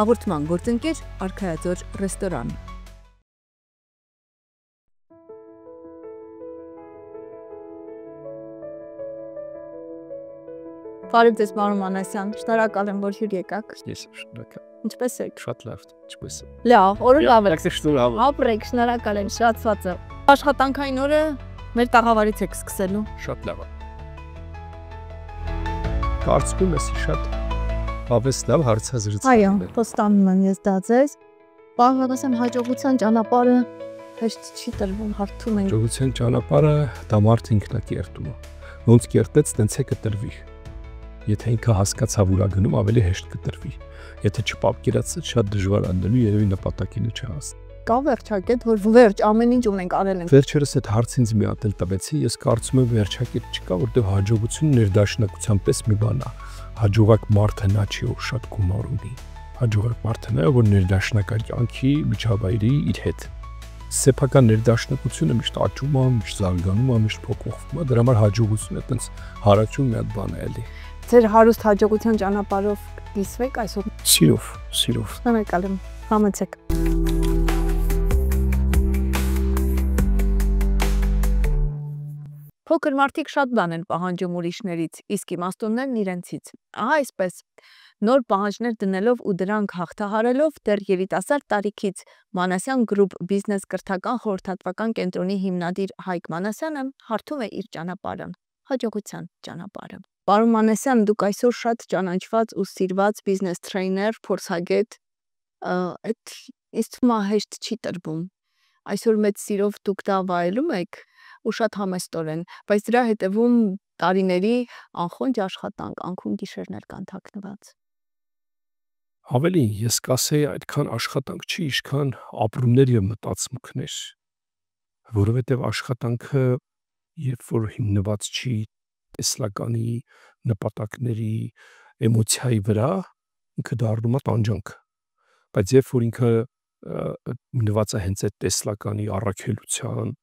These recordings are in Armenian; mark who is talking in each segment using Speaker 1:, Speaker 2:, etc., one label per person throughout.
Speaker 1: Հաղորդման գործընկեր Արքայաձոր ռեստորան։ Բարև ձեզ, պարոն Մանասյան, շնորհակալ եմ, որ հյուր եկաք։
Speaker 2: Ես շնորհակալ։
Speaker 1: Ինչպե՞ս եք։
Speaker 2: Շատ լավ, ինչպե՞ս եք։
Speaker 1: Լավ, օրը լավ է։
Speaker 2: Շնորհակալ։
Speaker 1: Ապրեք, շնորհակալ եմ, շատված եմ։ Աշխատանքային օրը մեր տաղավարից եք սկսելու։
Speaker 2: Շատ լավ է։ Կարծում եմ, շատ ավես լավ հարցազրույց։
Speaker 1: Այո, խոստանում եմ ես դա ձեզ։ Պարոն Մանասյան, հաջողության ճանապարհը հեշտ չի տրվում, հարթում ենք։
Speaker 2: Հաջողության ճանապարհը դա մարդ ինքն է կերտում։ Ոնց կերտեց, տենց է կտրվի։ Եթե ինքը հասկացավ ուր է գնում, ավելի հեշտ կտրվի։ Եթե չպատկերացած, շատ դժվար է դնում երևի նպատակին չհասնի։
Speaker 1: Կա վերջակետ, որ վերջ ամեն ինչ ունենք արել ենք։
Speaker 2: Վերջերս այդ հարցը ինձ մի հատ էլ տվեցի, ես կարծում եմ վերջակետ չկա, որտեղ հաջողություն ներդաշնակության պես մի բան է։ Հաջողակ մարդը նա չի, որ շատ գումար ունի։ Հաջողակ մարդը նա է, որ ներդաշնակ է կյանքի միջավայրի իր հետ։ Սեփական ներդաշնակությունը միշտ աճում է, միշտ զարգանում է, միշտ փոփոխվում է, դրա համար հաջողությունը այտենց հարաճուն մի հատ բան է էլի։
Speaker 1: Ձեր հարուստ հաջողության ճանապարհով կիսվեք այսօր։
Speaker 2: Սիրով։
Speaker 1: Շնորհակալ եմ։ Համեցեք։ Փոքր մարդիկ շատ բան են պահանջում ուրիշներից, իսկ իմաստուններն իրենցից։ Ահա այսպես, նոր պահանջներ դնելով ու դրանք հաղթահարելով դեռ երիտասարդ տարիքից Մանասյան Group բիզնես կրթական խորհրդատվական կենտրոնի հիմնադիր Հայկ Մանասյանը հարթում է իր ճանապարհը, հաջողության ճանապարհը։ Պարոն Մանասյան, դուք այսօր շատ ճանաչված ու սիրված բիզնես տրեյներ, փորձագետ, այդ ինձ թվում է հեշտ չի տրվում։ Այսօր մեծ սիրով դուք դա վայելում եք ու շատ համեստորեն, բայց դրա հետևում տարիների անխոնջ աշխատանք, անքուն գիշերներ կան թաքնված։
Speaker 2: Ավելի ես կասեի այդքան աշխատանք չի, ինչքան ապրումներ եւ մտածմունքներ, որովհետեւ աշխատանքը երբ որ հիմնված չի տեսլականի, նպատակների, էմոցիայի վրա, ինքը դառնում է տանջանք, բայց երբ որ ինքը հիմնված է հենց այդ տեսլականի առաքելության,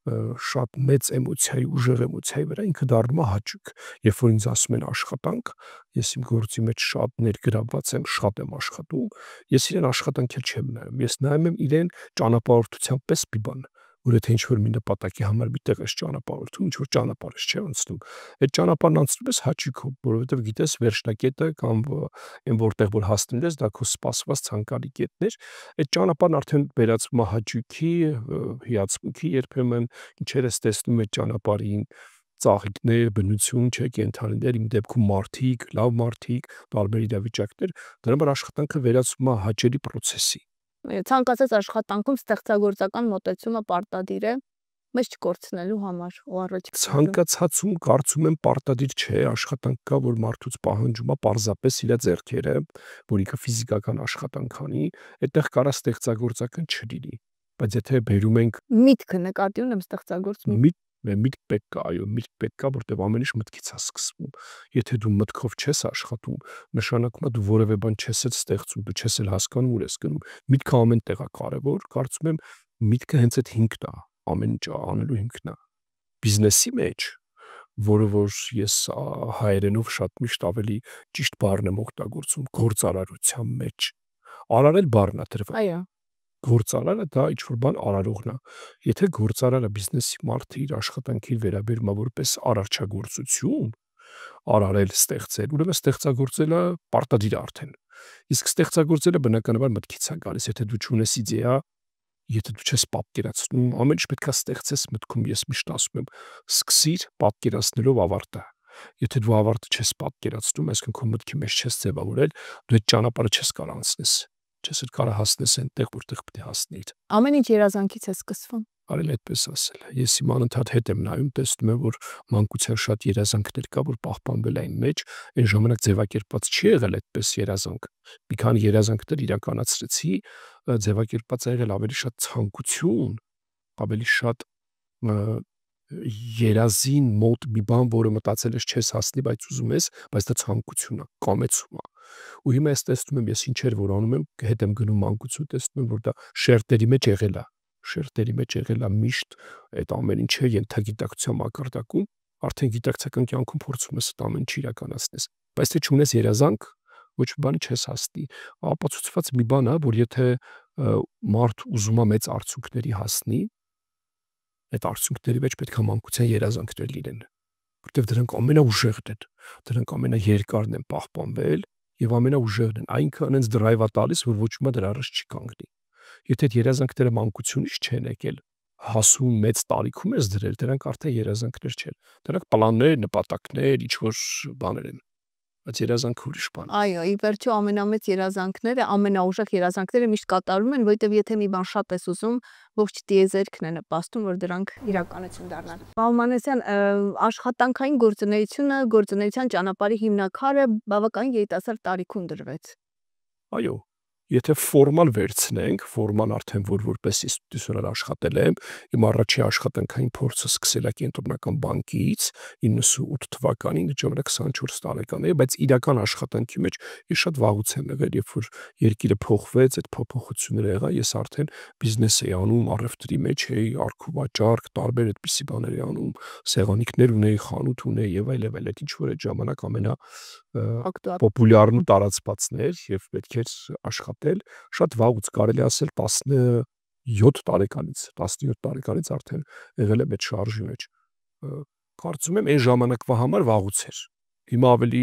Speaker 2: շատ մեծ էմոցիայի, ուժեղ էմոցիայի վրա, ինքը դառնում է հաճույք։ Երբ որ ինձ ասում են աշխատանք, ես իմ գործի մեջ շատ ներգրավված եմ, շատ եմ աշխատում, ես իրեն աշխատանք էլ չեմ նայում, ես նայում եմ իրեն ճանապարհորդության պես մի բան, որ եթե ինչ-որ մի նպատակի համար մի տեղ ես ճանապարհորդում, ինչ-որ ճանապարհ ես չէ անցնում, այդ ճանապարհն անցնում ես հաճույքով, որովհետև գիտես վերջնակետը կամ այն որտեղ որ հասնել ես, դա քո սպասված ցանկալի կետն էր, այդ ճանապարհն արդեն վերածվում է հաճույքի, հիացմունքի երբեմն, ինչեր ես տեսնում այդ ճանապարհին, ծաղիկներ, բնություն, չէ, կենդանիներ, իմ դեպքում մարդիկ, լավ մարդիկ, տարբեր իրավիճակներ, դրա համար աշխատանքը վերածվում է հաճելի պրոցեսի։
Speaker 1: Ցանկացած աշխատանքում ստեղծագործական մոտեցումը պարտադիր է, մեզ չկորցնելու համար ու առաջ։
Speaker 2: Ցանկացածում կարծում եմ պարտադիր չէ, աշխատանք կա, որ մարդուց պահանջում է պարզապես իր ձեռքերը, որ ինքը ֆիզիկական աշխատանք անի, այդտեղ կարա ստեղծագործական չլինի, բայց եթե բերում ենք
Speaker 1: միտքը նկատի ունեմ ստեղծագործ
Speaker 2: միտք պետք է, այո, միտք պետք է, որտեղ ամեն ինչ մտքից է սկսվում։ Եթե դու մտքով չես աշխատում, նշանակում է դու որևէ բան չես ստեղծում, դու չես էլ հասկանում ուր ես գնում։ Միտքը ամեն տեղ է կարևոր, կարծում եմ միտքը հենց այդ հիմքն է, ամեն ինչ անելու հիմքն է։ Բիզնեսի մեջ, որը որ ես հայերենով շատ միշտ ավելի ճիշտ բառն եմ օգտագործում, գործարարության մեջ, արարել բառն է դրվել։
Speaker 1: Այո։
Speaker 2: Գործարարը դա ինչ-որ բան արարողն է։ Եթե գործարարը բիզնեսի մարդը իր աշխատանքի վերաբերում է որպես արարչագործություն, արարել, ստեղծել, ուրեմն ստեղծագործելը պարտադիր է արդեն։ Իսկ ստեղծագործելը բնականաբար մտքից է գալիս, եթե դու չունես իդեա, եթե դու չես պատկերացնում, ամեն ինչ պետք է ստեղծես մտքում, ես միշտ ասում եմ, սկսիր պատկերացնելով ավարտը։ Եթե դու ավարտը չես պատկերացնում, այսինքն քո մտքի մեջ չես ձևավորել, դու այդ ճանապարհը չես կարող անցնել։ Չես կարող հասնես այնտեղ, որտեղ պետք է հասնեիր։
Speaker 1: Ամեն ինչ երազանքից է սկսվում։
Speaker 2: Արել այդպես ասել։ Ես իմ անընդհատ հետ եմ նայում, տեսնում եմ, որ մանկության շատ երազանքներ կա, որ պահպանվել են մեջ, այն ժամանակ ձևակերպված չի եղել այդպես երազանք։ Մի քանի երազանքներ իրականացրեցի, ձևակերպված եղել ավելի շատ ցանկություն, ավելի շատ երազին մոտ մի բան, որը մտածել ես չես հասնի, բայց ուզում ես, բայց դա ցանկություն է, կամեցում է։ Ու հիմա ես տեսնում եմ, ես ինչեր որ անում եմ, հետ եմ գնում մանկություն, տեսնում եմ, որ դա շերտերի մեջ եղել է։ Շերտերի մեջ եղել է միշտ այդ ամեն ինչը ենթագիտակցության մակարդակում, արդեն գիտակցական կյանքում փորձում ես այդ ամեն ինչը իրականացնես։ Բայց թե չունես երազանք, ոչ մի բանի չես հասնի։ Ապացուցված մի բան է, որ եթե մարդ ուզում է մեծ արդյունքների հասնի, այդ արդյունքների մեջ պետք է մանկության երազանքներ լինեն, որտեղ դրանք ամենաուժեղն են, դրանք ամենաերկարն են պահպանվել եւ ամենաուժեղն են, այնքան հենց դրայվ է տալիս, որ ոչ մի դրա առաջ չի կանգնի։ Եթե այդ երազանքները մանկությունից չեն եկել, հասուն մեծ տարիքում ես դրել, դրանք արդեն երազանքներ չեն, դրանք պլաններ, նպատակներ, ինչ որ բաներ են, բայց երազանքը ուրիշ բան է։
Speaker 1: Այո, ի վերջո ամենամեծ երազանքները, ամենաուժեղ երազանքները միշտ կատարվում են, որովհետև եթե մի բան շատ ես ուզում, ողջ տիեզերքն է նպաստում, որ դրանք իրականություն դառնան։ Պարոն Մանասյան, աշխատանքային գործունեության ճանապարհի հիմնաքարը բավական երիտասարդ տարիքում դրվեց։
Speaker 2: Այո, եթե ֆորմալ վերցնենք, ֆորմալ արդեն որպես ինստիտուցիոնալ աշխատել եմ, իմ առաջին աշխատանքային փորձը սկսել է Կենտրոնական բանկից 98 թվականին, ժամանակ 24 տարեկան էի, բայց իրական աշխատանքի մեջ ես շատ վաղուց եմ եղել, երբ որ երկիրը փոխվեց, այդ փոփոխությունները եղա, ես արդեն բիզնես էի անում, առևտրի մեջ էի, առքուվաճառք, տարբեր այդպիսի բաներ էի անում, սեղանիկներ ունեի, խանութ ունեի եւ այլ, այդ ինչ որ այդ ժամանակ պոպուլյարն ու տարածվածն էր եւ պետք էր աշխատել շատ վաղուց, կարելի ասել 17 տարեկանից արդեն եղել եմ այդ շարժի մեջ։ Կարծում եմ այն ժամանակվա համար վաղուց էր։ Հիմա ավելի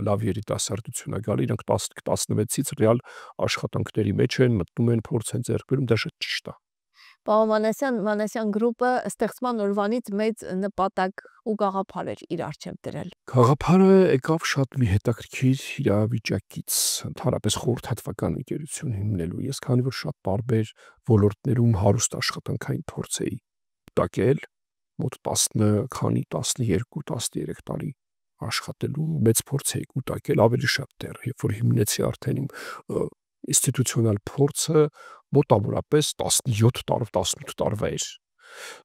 Speaker 2: լավ երիտասարդություն է գալի, իրանք 15-16-ից ռեալ աշխատանքների մեջ են, մտնում են, փորձ են ձեռք բերում, դա շատ ճիշտ է։
Speaker 1: Պարոն Մանասյան գրուպը ստեղծման օրվանից մեծ նպատակ ու գաղափար էր իր առջև դրել։
Speaker 2: Գաղափարը եկավ շատ մի հետաքրքիր իրավիճակից, ընդհանրապես խորհրդատվական ընկերություն հիմնելու։ Ես քանի որ շատ տարբեր ոլորտներում հարուստ աշխատանքային փորձ էի կուտակել, մոտ 12-13 տարի աշխատելու մեծ փորձ էի կուտակել, ավելի շատ դեռ, երբ որ հիմնեցի արդեն իմ ինստիտուցիոնալ փորձը մոտավորապես 17 տարվա էր։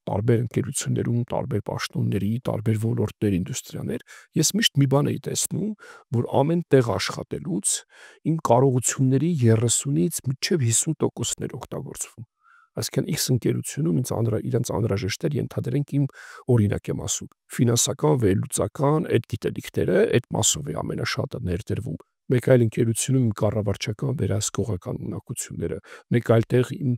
Speaker 2: Տարբեր ընկերություններում, տարբեր պաշտոնների, տարբեր ոլորտներ, ինդուստրիաներ, ես միշտ մի բան էի տեսնում, որ ամեն տեղ աշխատելուց իմ կարողությունների 30-ից մինչև 50%-ն էր օգտագործվում։ Այսինքն X ընկերությունում իրենց անհրաժեշտ էր ենթադրենք իմ օրինակ եմ ասում, ֆինանսական, վերլուծական այդ գիտելիքները այդ մասով է ամենաշատը ներդրվում։ Մեկ այլ ընկերությունում իմ կառավարչական վերահսկողական ունակությունները, մեկ այլ տեղ իմ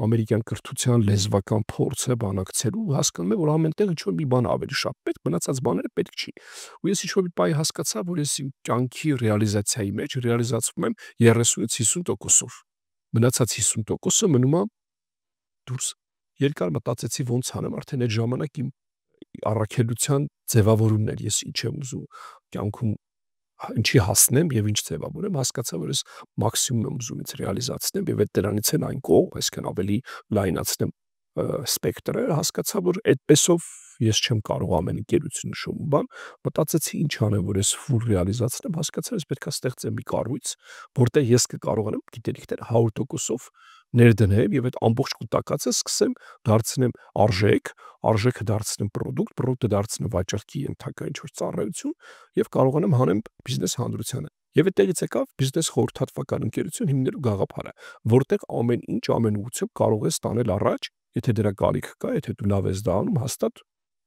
Speaker 2: ամերիկյան կրթության լեզվական փորձը բանակցելու, հասկանում եմ, որ ամեն տեղ ինչ-որ մի բան ավելի շատ պետք, մնացած բաները պետք չի։ Ու ես ինչ-որ մի պահի հասկացա, որ ես իմ կյանքի ռեալիզացիայի մեջ ռեալիզացվում եմ 30-ից 50%-ով։ Մնացած 50%-ը մնում է դուրս։ Երկար մտածեցի ոնց անեմ, արդեն այդ ժամանակ իմ առաքելության ձևավորումն էր, ես ինչ եմ ուզում կյանքում ինչի հասնեմ եւ ինչ ձևավորեմ, հասկացա, որ ես մաքսիմում եմ ուզում ինձ ռեալիզացնեմ եւ այդ դրանից էլ այն կողմ, այսինքն ավելի լայնացնեմ սպեկտրը, հասկացա, որ այդպեսով ես չեմ կարող ամեն ընկերություն շոու բան, մտածեցի ինչ անեմ, որ ես ֆուլ ռեալիզացնեմ, հասկացա, ես պետք է ստեղծեմ մի կառույց, որտեղ ես կկարողանամ գիտելիքները 100%-ով ներդնեմ եւ այդ ամբողջ կուտակածը սկսեմ դարձնեմ արժեքը դարձնեմ պրոդուկտը դարձնեմ վաճառքի ենթակա ինչ-որ ծառայություն եւ կարողանամ հանեմ բիզնես հանրությանը։ Եվ այդտեղից եկավ բիզնես խորհրդատվական ընկերություն հիմնելու գաղափարը, որտեղ ամեն ինչ ամեն ուղղությամբ կարող ես տանել առաջ, եթե դրա կարիք կա, եթե դու լավ ես դա անում, հաստատ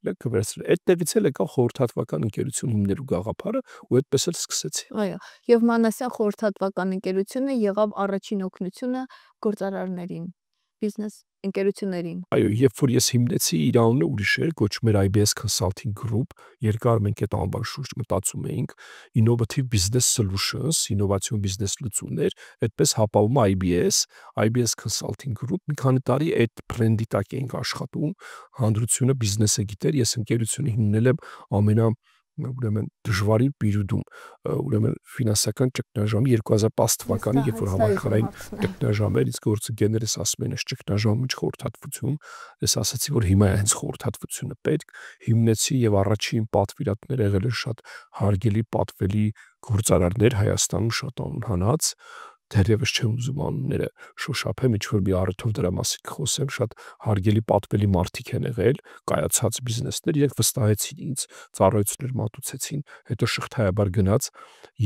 Speaker 2: լեքը վերցրել։ Այդտեղից էլ եկավ խորհրդատվական ընկերություն հիմնելու գաղափարը ու այդպես էլ սկսեցի։
Speaker 1: Այո, եւ Մանասյան խորհրդատվական ընկերությունը եղավ առաջին օգնությունը գործարարներին, բիզնես ընկերություններին։
Speaker 2: Այո, երբ որ ես հիմնեցի, իր անունը ուրիշ էր, կոչվում էր IBS Consulting Group, երկար մենք այդ անվան շուրջ մտածում էինք, Innovative Business Solutions, ինովացիոն բիզնես լուծումներ, այդպես հապավում IBS Consulting Group, մի քանի տարի այդ բրենդի տակ էինք աշխատում, հանրությունը բիզնեսը գիտեր, ես ընկերությունը հիմնել եմ ուրեմն դժվարի պիրուդում, ուրեմն ֆինանսական ճգնաժամի 2010 թվականի, երբ որ համաշխարհային ճգնաժամեր, իսկ գործընկերներս ասում են, այս ճգնաժամի ինչ խորհրդատվություն, ես ասացի, որ հիմա է հենց խորհրդատվությունը պետք, հիմնեցի եւ առաջին պատվիրատուները եղել են շատ հարգելի, պատվելի գործարարներ Հայաստանում շատ անհանած, դեռևս չեմ ուզում անունները շոշափեմ, ինչ-որ մի առիթով դրա մասին կխոսեմ, շատ հարգելի պատվելի մարդիկ են եղել, կայացած բիզնեսներ, իրենք վստահեցին ինձ, ծառայություններ մատուցեցին, հետո շղթայաբար գնաց,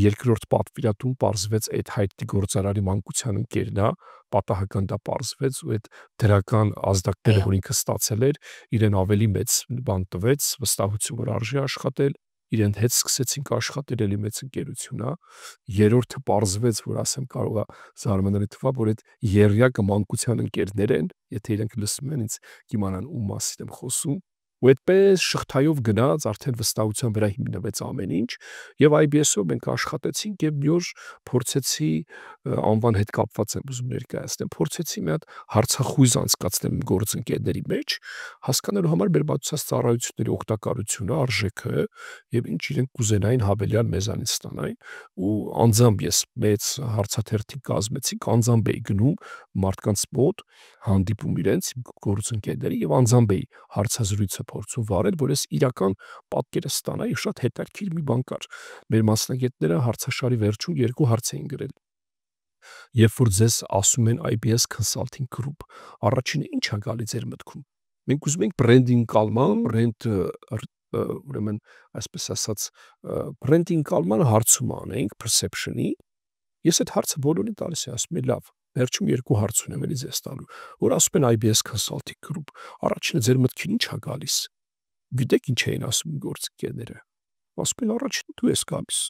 Speaker 2: երկրորդ պատվիրատուն պարզվեց այդ հայտնի գործարարի մանկության ընկերն է, պատահական դա պարզվեց ու այդ դրական ազդակները, որ ինքը ստացել էր, իրեն ավելի մեծ բան տվեց, վստահություն, որ արժի աշխատել, իրեն հետ սկսեցինք աշխատել էլի մեծ ընկերություն, հա, երրորդը պարզվեց, որ ասեմ կարող է զարմանալի թվա, որ այդ երրյակը մանկության ընկերներ են, եթե իրենք լսում են, ինձ կիմանան ում մասին եմ խոսում, ու այդպես շղթայով գնաց, արդեն վստահության վրա հիմնվեց ամեն ինչ, եւ IBS-ով մենք աշխատեցինք եւ մի օր փորձեցի անվան հետ կապված եմ ուզում ներկայացնեմ, փորձեցի մի հատ հարցախույզ անցկացնել իմ գործընկերների մեջ, հասկանալու համար մեր բացուցած ծառայությունների օգտակարությունը, արժեքը եւ ինչ իրենք կուզենային հավելյալ մեզանից ստանային, ու անձամբ ես մեծ հարցաթերթի կազմեցինք, անձամբ էի գնում մարդկանց մոտ, հանդիպում իրենց գործընկերների եւ անձամբ էի հարցազրույցը փորձում վարել, որ ես իրական պատկերը ստանայի, շատ հետաքրքիր մի բան կար։ Մեր մասնագետները հարցաշարի վերջում երկու հարց էին գրել։ Երբ որ ձեզ ասում են IBS Consulting Group, առաջինը ի՞նչ է գալի ձեր մտքում։ Մենք ուզում ենք բրենդինգ կալման, ուրեմն այսպես ասած բրենդինգ կալման հարցում անենք, perception-ի։ Ես այդ հարցը բոլորին տալիս եմ, ասում եմ լավ, վերջում երկու հարց ունեմ էլի ձեզ տալու, որ ասում են IBS Consulting Group, առաջինը ձեր մտքին ի՞նչ է գալիս։ Գիտեք ինչ էին ասում գործընկերները։ Ասում են առաջինը դու ես գալիս։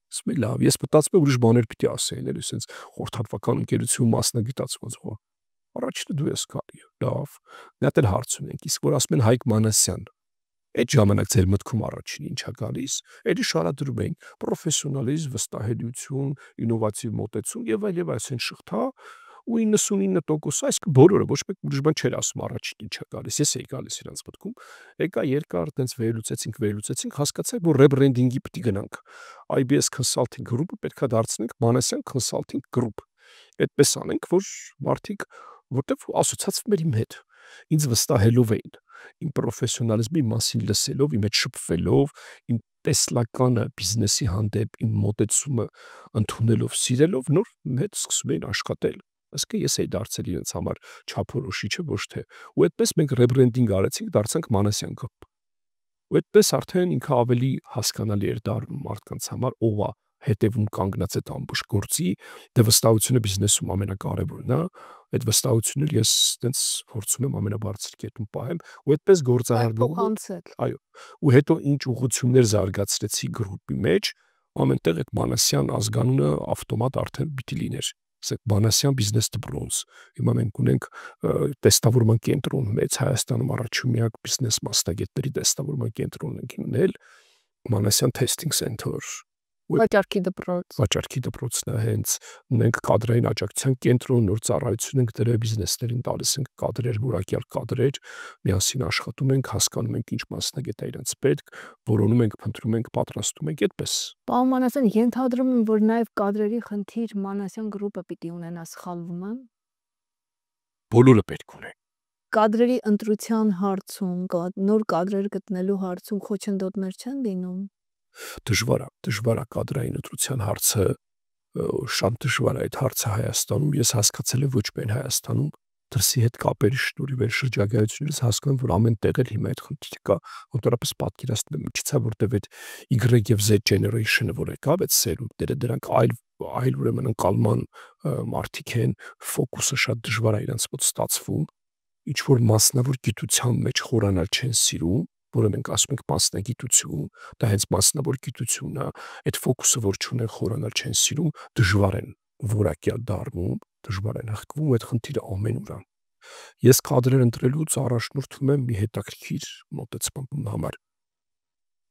Speaker 2: Ասում եմ լավ, ես մտածում եմ ուրիշ բաներ պիտի ասեին, էլի sense խորհրդատվական ընկերություն մասնագիտացված ո։ Առաջինը դու ես գալի։ Լավ։ Մի հատ էլ հարց ունենք, իսկ որ ասում են Հայկ Մանասյան, այդ ժամանակ ձեր մտքում առաջինը ինչ է գալիս, էլի շարադրում էին պրոֆեսիոնալիզմ, վստահելիություն, ինովատիվ մոտեցում եւ այլ այսեն շղթա, ու 99% այսինքն բոլորը ոչ մեկ ուրիշ բան չէր ասում առաջին ինչ է գալիս, ես էի գալիս իրանց մտքում, եկա երկար տենց վերլուծեցինք, հասկացանք, որ ռեբրենդինգի պիտի գնանք, IBS Consulting Group-ը պետքա դարձնենք Մանասյան Consulting Group, այդպես անենք, որ մարդիկ որտեվ ասոցացվում էր իմ հետ, ինձ վստահելով էին, իմ պրոֆեսիոնալիզմի մասին լսելով, իմ հետ շփվելով, իմ տեսլականը բիզնեսի հանդեպ իմ մոտեցումը ընդունելով, սիրելով, նոր հետ սկսում էին աշխատել։ Այսինքն ես էի դարձել իրենց համար չափորոշիչը, ոչ թե։ Ու այդպես մենք ռեբրենդինգ արեցինք, դարձանք Մանասյան Group։ Ու այդպես արդեն ինքը ավելի հասկանալի էր դառնում մարդկանց համար, ով է հետևում կանգնած այդ ամբողջ գործի, դե վստահությունը բիզնեսում ամենակարևորն է, այդ վստահությունը ես տենց փորձում եմ ամենաբարձր կետում պահեմ, ու այդպես գործարարվում։ Այո, ու հետո ինչ ուղղություններ զարգացրեցի գրուպի մեջ, ամենտեղ այդ Մանասյան ազգանունը ավտոմատ արդեն պիտի լիներ։ Ասեք Մանասյան բիզնես դպրոց։ Հիմա մենք ունենք տեստավորման կենտրոն մեծ Հայաստանում առաջումյակ բիզնես մասնագետների տեստավորման կենտրոն ենք ունել, Մանասյան Testing Center։
Speaker 1: Վաճառքի դպրոց։
Speaker 2: Վաճառքի դպրոցն է հենց, ունենք կադրային աջակցության կենտրոն, նոր ծառայություն ենք դրել բիզնեսներին տալիս ենք կադրեր, որակյալ կադրեր, միասին աշխատում ենք, հասկանում ենք ինչ մասնագետ է իրենց պետք, որոնում ենք, փնտրում ենք, պատրաստում ենք, այդպես։
Speaker 1: Պարոն Մանասյան, ենթադրում եմ, որ նաև կադրերի խնդիր Մանասյան գրուպը պիտի ունենա, սխալվում եմ։
Speaker 2: Բոլորը պետք ունեն։
Speaker 1: Կադրերի ընտրության հարցում, նոր կադրեր գտնելու հարցում խոչընդոտներ չեն լինում։
Speaker 2: Դժվար է կադրային ընտրության հարցը, շատ դժվար է այդ հարցը Հայաստանում, ես հասկացել եմ ոչ միայն Հայաստանում, դրսի հետ կապերի շնորհիվ էլ շրջագայությունից հասկանում, որ ամեն տեղ էլ հիմա այդ խնդիրը կա, ընդհանրապես պատկերացնում եմ, ինչի՞ց է որտեվ այդ Y եւ Z generation-ը որ եկավ, այդ սերունդները դրանք այլ ուրեմն ընկալման մարդիկ են, ֆոկուսը շատ դժվար է իրենց մոտ ստացվում, ինչ որ մասնավոր գիտության մեջ խորանալ չեն սիրում, որը մենք ասում ենք մասնագիտություն, դա հենց մասնավոր գիտությունն է, այդ ֆոկուսը որ չունեն խորանալ չեն սիրում, դժվար են որակյալ դառնում, դժվար են հղկվում, այդ խնդիրը ամենուր է։ Ես կադրեր ընտրելուց առաջնորդվում եմ մի հետաքրքիր մոտեցման համար։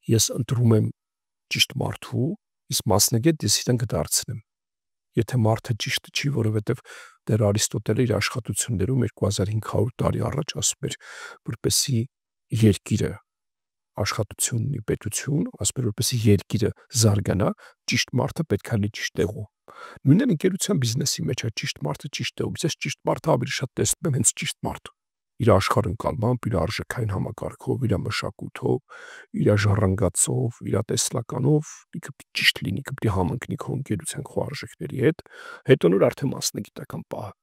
Speaker 2: Ես ընտրում եմ ճիշտ մարդու, իսկ մասնագետ ես իրեն կդարձնեմ։ Եթե մարդը ճիշտը չի, որովհետև դեռ Արիստոտելը իր աշխատություններում 2500 տարի առաջ ասում էր, որպեսզի երկիրը աշխատություն ունի պետություն, ասում էր, որպեսզի երկիրը զարգանա, ճիշտ մարդը պետք է լինի ճիշտ տեղում։ Նույնն էլ ընկերության բիզնեսի մեջ է ճիշտ մարդը ճիշտ տեղում։ Ես ճիշտ մարդը ավելի շատ տեսնում եմ հենց ճիշտ մարդը։ Իր աշխարհընկալմամբ, իր արժեքային համակարգով, իր մշակույթով, իր ժառանգացով, իր տեսլականով, ինքը ճիշտ լինի, կպիտի համընկնի քո ընկերության քո արժեքների հետ, հետո նոր արդեն մասնագիտական պահը։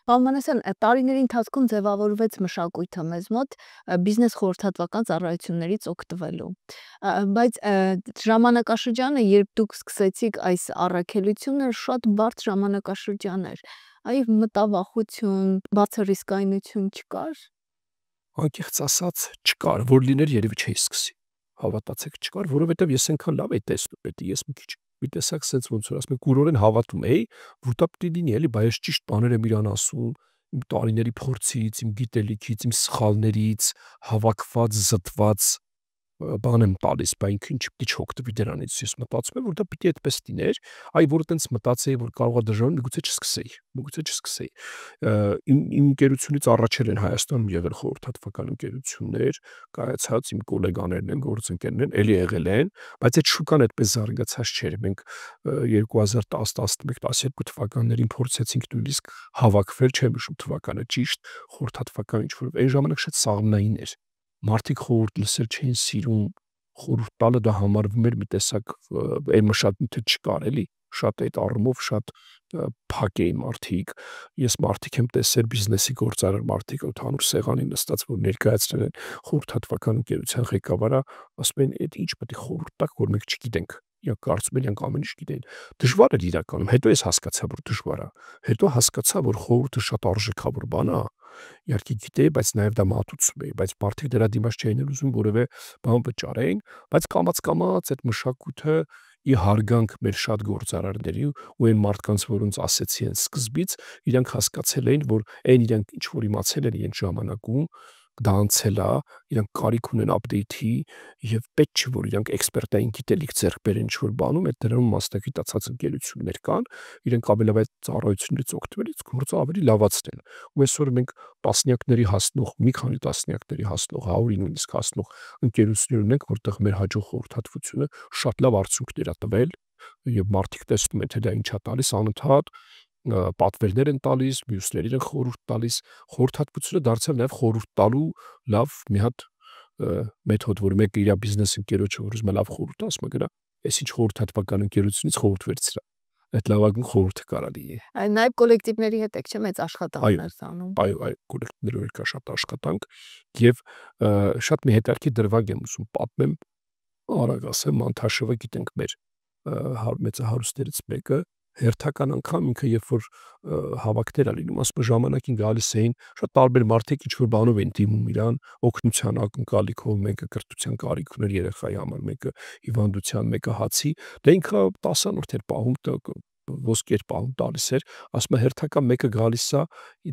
Speaker 1: Պարոն Մանասյան, տարիների ընթացքում ձևավորվեց մշակույթը մեզ մոտ բիզնես խորհրդատվական ծառայություններից օգտվելու։ Բայց ժամանակաշրջանը, երբ դուք սկսեցիք այս առաքելությունը, շատ բարդ ժամանակաշրջան էր։ Այ մտավախություն, բացը ռիսկայնություն չկար։
Speaker 2: Անկեղծ ասած չկար, որ լիներ երևի չէի սկսի։ Հավատացեք չկար, որովհետև ես այնքան լավ էի տեսնում, պետք ես մի քիչ մի տեսակ sense ոնց որ ասում եք կուրորեն հավատում էի, որ դա պիտի լինի էլի, բայց ես ճիշտ բաներ եմ իրան ասում, իմ տարիների փորձից, իմ գիտելիքից, իմ սխալներից հավաքված, զտված բան եմ տալիս, բայց ինքը ինչ պիտի չօգտվի դրանից։ Ես մտածում եմ, որ դա պիտի այդպես լիներ, այ որ այտենց մտածեի, որ կարող է դժվար, միգուցե չսկսեի։ Իմ ընկերությունից առաջել են Հայաստանում եղել խորհրդատվական ընկերություններ, կայացած իմ գոլեգաներն են, գործընկերներն են, էլի եղել են, բայց այդ շուկան այդպես զարգացած չէր։ Մենք 2010-11-12 թվականներին փորձեցինք նույնիսկ հավաքվել, չեմ հիշում թվականը ճիշտ, խորհրդատվական ինչ-որ այն ժամանակ շատ սաղմնային էր։ Մարդիկ խորհուրդ լսել չէին սիրում, խորհուրդ տալը դա համարվում էր մի տեսակ այն շատ նյութը չկար էլի, շատ այդ առումով շատ փակ էին մարդիկ։ Ես մարդիկ եմ տեսել բիզնեսի գործարար մարդիկ ընդհանուր սեղանին նստած, որ ներկայացրել են խորհրդատվական ընկերության ղեկավարը, ասում են, այդ ինչ պետք է խորհուրդ տաք, որ մենք չգիտենք։ Իրանք կարծում են, իրանք ամեն ինչ գիտեն։ Դժվար էր իրականում, հետո ես հասկացա, որ դժվար է։ Հետո հասկացա, որ խորհուրդը շատ արժեքավոր բան է, իհարկե գիտեի, բայց նաև դա մատուցում էի, բայց մարդիկ դրա դիմաց չէին ուզում որևէ բան վճարեին, բայց կամաց այդ մշակույթը ի հարգանք մեր շատ գործարարների ու այն մարդկանց, որոնց ասեցի են սկզբից, իրանք հասկացել էին, որ այն իրանք ինչ որ իմացել են այն ժամանակում, դա անցել է, իրանք կարիք ունեն update-ի եւ պետք չէ որ իրանք էքսպերտային գիտելիք ձեռք բերեն ինչ որ բանում, այդ դրանում մասնագիտացած ընկերություններ կան, իրենք ավելի այդ ծառայություններից օգտվելից գործը ավելի լավացնել։ Ու այսօր մենք տասնյակների հասնող, մի քանի տասնյակների հասնող, 100-ի նույնիսկ հասնող ընկերություններ ունենք, որտեղ մեր հաջող խորհրդատվությունը շատ լավ արդյունքներ է տվել եւ մարդիկ տեսնում են, թե դա ինչ է տալիս անընդհատ պատվերներ են տալիս, մյուսներին են խորհուրդ տալիս, խորհրդատվությունը դարձավ նաև խորհուրդ տալու լավ մի հատ մեթոդ, որ մեկը իր բիզնես ընկերոջը որ ուզում է լավ խորհուրդ ասում է գնա, այսինչ խորհրդատվական ընկերությունից խորհուրդ վերցրա։ Այդ լավագույն խորհուրդը կարա լինի։
Speaker 1: Նաև կոլեկտիվների հետ եք չէ՞ մեծ աշխատանքներ ծանում։
Speaker 2: Այո, կոլեկտիվներով կա շատ աշխատանք եւ շատ մի հետաքրքիր դրվագ եմ ուզում պատմեմ, արագ ասեմ, Մանթաշովը գիտենք մեր մեծահարուստներից մեկը հերթական անգամ ինքը երբ որ հավաքներ ա լինում, ասում ժամանակին գալիս էին շատ տարբեր մարդիկ ինչ որ բանով են դիմում իրան, օգնության ակնկալիքով, մեկը կրթության կարիք ուներ երեխայի համար, մեկը հիվանդության, մեկը հացի, դա ինքը 10-րդ էր պահում, ոսկեր պահում տալիս էր, ասում է հերթական մեկը գալիս է,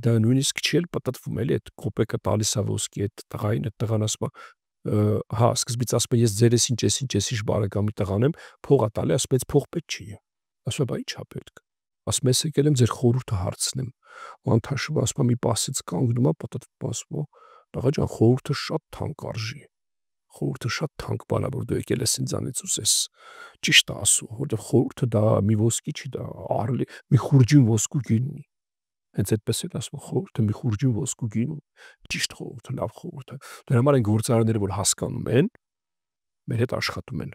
Speaker 2: դա նույնիսկ չի էլ պատտվում էլի, այդ կոպեկը տալիս է ոսկի այդ տղային, այդ տղան ասում է հա, սկզբից ասում է ես ձերես ինչ բարեկամի տղան եմ, փող ա տալի, ասում է փող պետք չի։ Ասում է բա ի՞նչ ա պետք։ Ասում է ես եկել եմ ձեր խորհուրդը հարցնեմ։ Մանթաշովը ասում է մի պասից կանգնում է, պատտվում ասում է տղա ջան, խորհուրդը շատ թանկ արժի։ Խորհուրդը շատ թանկ բան է, որ դու եկել ես ինձանից ուզես։ Ճիշտ է ասում, որտեղ խորհուրդը դա մի ոսկի չի, դա արլի մի խուրջին ոսկու գին ունի։ Հենց այդպես էլ ասում խորհուրդը մի խուրջին ոսկու գին ունի։ Ճիշտ խորհուրդը, լավ խորհուրդը։ Դրա համար են գործարարները, որ հասկանում են, մեր հետ աշխատում են։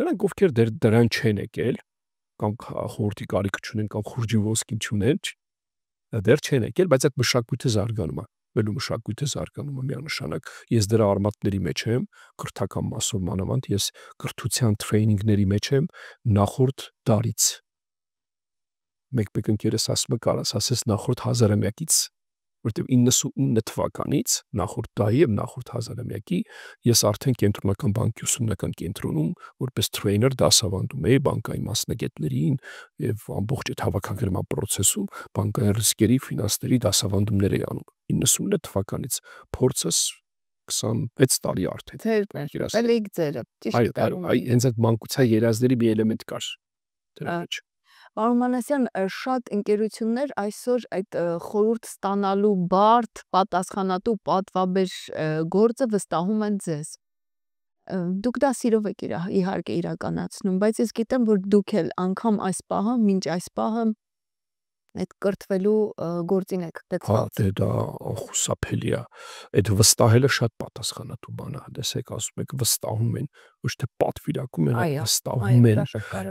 Speaker 2: Նրանք ովքեր դրան չեն եկել, կամ խորհրդի կարիք չունեն, կամ խուրջին ոսկին չունեն, դեռ չեն եկել, բայց այդ մշակույթը զարգանում է։ Բելու մշակույթը զարգանում է միանշանակ։ Ես դրա արմատների մեջ եմ, կրթական մասով մանավանդ, ես կրթության տրեյնինգների մեջ եմ նախորդ դարից։ Մեկ ընկերս ասում է, կարաս ասես նախորդ հազարամյակից, որտեղ 99 թվականից նախորդ դարի եւ նախորդ հազարամյակի ես արդեն կենտրոնական բանկի ուսումնական կենտրոնում որպես տրեյներ դասավանդում էի բանկային մասնագետներին եւ ամբողջ այդ հավաքագրման process-ում բանկային ռիսկերի, ֆինանսների դասավանդումներ էի անում 99 թվականից փորձս 26 տարի արդեն։
Speaker 1: Էլիկ ձերը, ճիշտ է։
Speaker 2: Այո, հենց այդ մանկության երազների մի էլեմենտ կար դրա մեջ։
Speaker 1: Պարոն Մանասյան, շատ ընկերություններ այսօր այդ խորհուրդ ստանալու բարդ, պատասխանատու, պատվաբեր գործը վստահում են ձեզ։ Դուք դա սիրով եք իհարկե իրականացնում, բայց ես գիտեմ, որ դուք էլ անգամ այս պահը, մինչ այս պահը այդ կրթվելու գործին եք դեպված։
Speaker 2: Հա, դա անխուսափելի է։ Այդ վստահելը շատ պատասխանատու բան է։ Տեսեք, ասում եք վստահում են, ոչ թե պատվիրակում են, այլ վստահում են։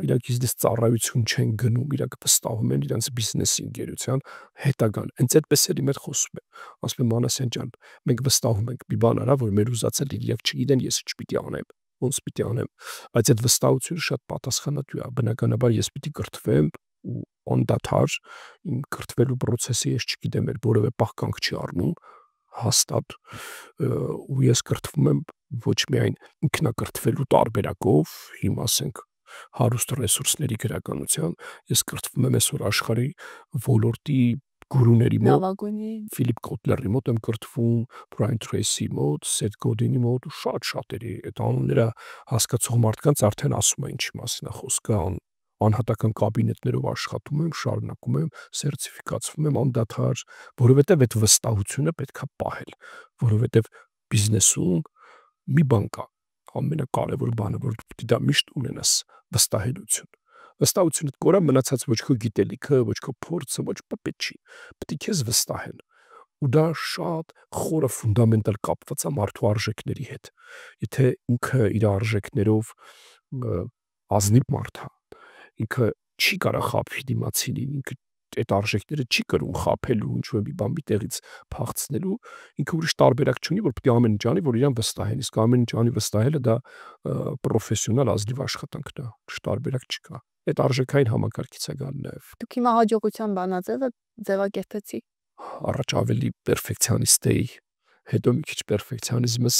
Speaker 2: Իրանք իզնես ծառայություն չեն գնում, իրանք վստահում են իրանց բիզնեսի ընկերության հետագան։ Հենց այդպես էլ իմ հետ խոսում են։ Ասում են Մանասյան ջան, մենք վստահում ենք, մի բան արա, որ մեր ուզածը լինի, իրանք չգիտեն ես ինչ պիտի անեմ, ոնց պիտի անեմ։ Բայց այդ վստահությունը շատ պատասխանատու է։ Բնականաբար ես պիտի կրթվեմ ու անդադար իմ կրթվելու process-ը ես չգիտեմ, որևէ պահ կանգ չի առնում հաստատ ու ես կրթվում եմ ոչ միայն ինքնակրթվելու տարբերակով, հիմա ասենք հարուստ ռեսուրսների գրականության, ես կրթվում եմ այսօր աշխարհի ոլորտի գուրուների մոտ,
Speaker 1: Լավագույնի
Speaker 2: Ֆիլիպ Կոտլերի մոտ եմ կրթվում, Բրայան Թրեյսի մոտ, Սեթ Գոդինի մոտ ու շատերի այդ անունները հասկացող մարդկանց արդեն ասում են ինչի մասին է խոսքը, անհատական կաբինետներով աշխատում եմ, շարունակում եմ, սերտիֆիկացվում եմ անդադար, որովհետև այդ վստահությունը պետք է պահել, որովհետև բիզնեսում մի բան կա, ամենակարևոր բանը, որ դու դա միշտ ունենաս, վստահելություն։ Վստահությունը կորա մնացած ոչ քո գիտելիքը, ոչ քո փորձը, ոչ պետք չի։ Պետք է քեզ վստահեն։ Ու դա շատ խորը ֆունդամենտալ կապված է մարդու արժեքների հետ։ Եթե ինքը իր արժեքներով ազնիվ մարդ է, ինքը չի կարող խաբի դիմացինին, ինքը այդ արժեքները չի կրում խաբելու, ինչ-որ մի բան մի տեղից փախցնելու, ինքը ուրիշ տարբերակ չունի, որ պետք է ամեն ինչ անի, որ իրան վստահեն, իսկ ամեն ինչ անի վստահելը դա պրոֆեսիոնալ ազնիվ աշխատանքն է, ուրիշ տարբերակ չկա։ Այդ արժեքային համակարգից է գալու նաև։
Speaker 1: Դուք հիմա հաջողության բանաձևը ձևակերպեցի։
Speaker 2: Առաջ ավելի պերֆեկցիոնիստ էի, հետո մի քիչ պերֆեկցիոնիզմս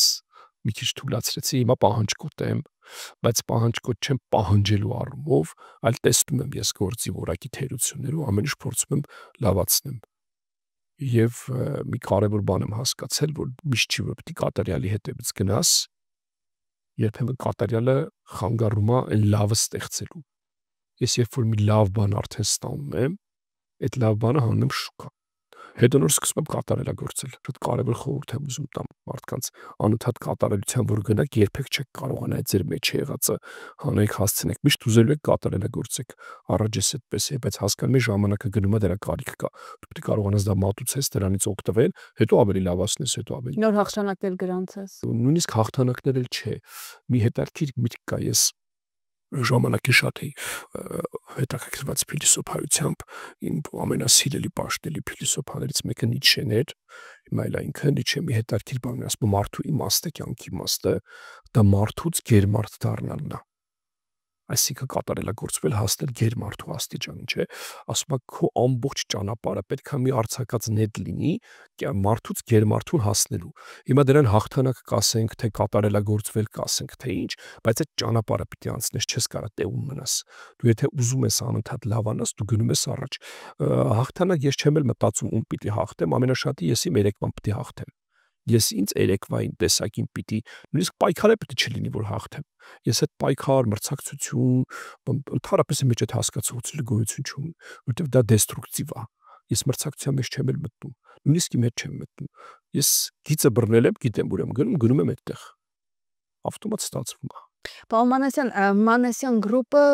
Speaker 2: մի քիչ թուլացրեցի, հիմա պահանջկոտ եմ, բայց պահանջկոտ չեմ պահանջելու առումով, այլ տեսնում եմ ես գործի որակի թերությունները ու ամեն ինչ փորձում եմ լավացնեմ։ Եվ մի կարևոր բան եմ հասկացել, որ միշտ չի որ պետք է կատարյալի հետևից գնաս, երբեմն կատարյալը խանգարում է այն լավը ստեղծելու։ Ես երբ որ մի լավ բան արդեն ստանում եմ, այդ լավ բանը հանում եմ շուկա։ Հետո նոր սկսում եմ կատարելագործել։ Շատ կարևոր խորհուրդ եմ ուզում տամ մարդկանց, անընդհատ կատարելության որ գնաք, երբեք չեք կարողանա ձեր մեջ եղածը հանեք հասցնեք, միշտ ուզելու եք կատարելագործեք։ Առաջ էս այդպես է, բայց հասկանում եք ժամանակը գնում է, դրա կարիք կա։ Դու պետք է կարողանաս դա մատուցես, դրանից օգտվել, հետո ավելի լավացնես, հետո ավելի։
Speaker 1: Նոր հաղթանակներ գրանցես։
Speaker 2: Նույնիսկ հաղթանակներ էլ չէ։ Մի հետաքրքիր միտք կա, ես ժամանակի շատ էի հետաքրքրված փիլիսոփայությամբ, իմ ամենասիրելի պաշտելի փիլիսոփաներից մեկը Նիցշեն էր, հիմա էլ ինքը Նիցշե մի հետաքրքիր բան է ասում, մարդու իմաստը, կյանքի իմաստը, դա մարդուց գերմարդ դառնալն է։ Այսինքն կատարելագործվել հասնել գերմարդու աստիճանին, չէ՞։ Ասում է քո ամբողջ ճանապարհը պետք է մի արձակած նետ լինի մարդուց գերմարդուն հասնելու։ Հիմա դրան հաղթանակ կասենք, թե կատարելագործվել կասենք, թե ինչ, բայց այդ ճանապարհը պիտի անցնես, չես կարող տեղում մնաս։ Դու եթե ուզում ես անընդհատ լավանաս, դու գնում ես առաջ։ Հաղթանակ ես չեմ էլ մտածում ում պիտի հաղթեմ, ամենաշատի ես իմ երեկվան պիտի հաղթեմ։ Ես ինձ երեկվային տեսակին պիտի, նույնիսկ պայքարը պիտի չլինի, որ հաղթեմ։ Ես այդ պայքար, մրցակցություն, ընդհանրապես իմ մեջ այդ հասկացողությունը գոյություն չունի, որովհետև դա դեստրուկտիվ է։ Ես մրցակցության մեջ չեմ էլ մտնում, նույնիսկ իմ հետ չեմ մտնում։ Ես գիծը բռնել եմ, գիտեմ ուր եմ գնում եմ այդտեղ։ Ավտոմատ ստացվում է։
Speaker 1: Պարոն Մանասյան, Մանասյան գրուպը